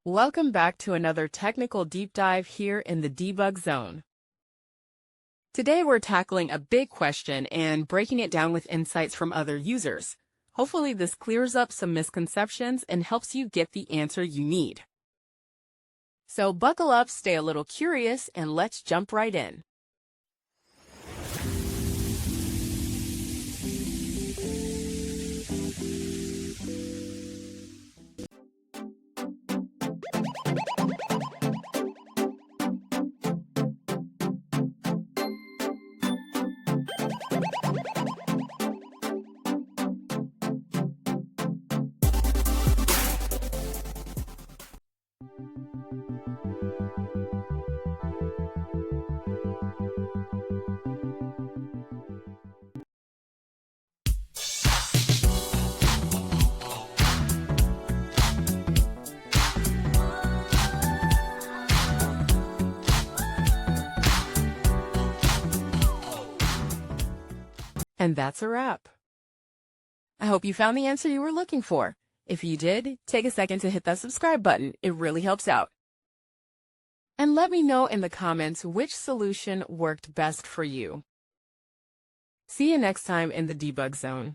Welcome back to another technical deep dive here in the debug zone. Today we're tackling a big question and breaking it down with insights from other users. Hopefully this clears up some misconceptions and helps you get the answer you need. So buckle up, stay a little curious, and let's jump right in. And that's a wrap. I hope you found the answer you were looking for. If you did, take a second to hit that subscribe button. It really helps out. And let me know in the comments which solution worked best for you. See you next time in the debug zone.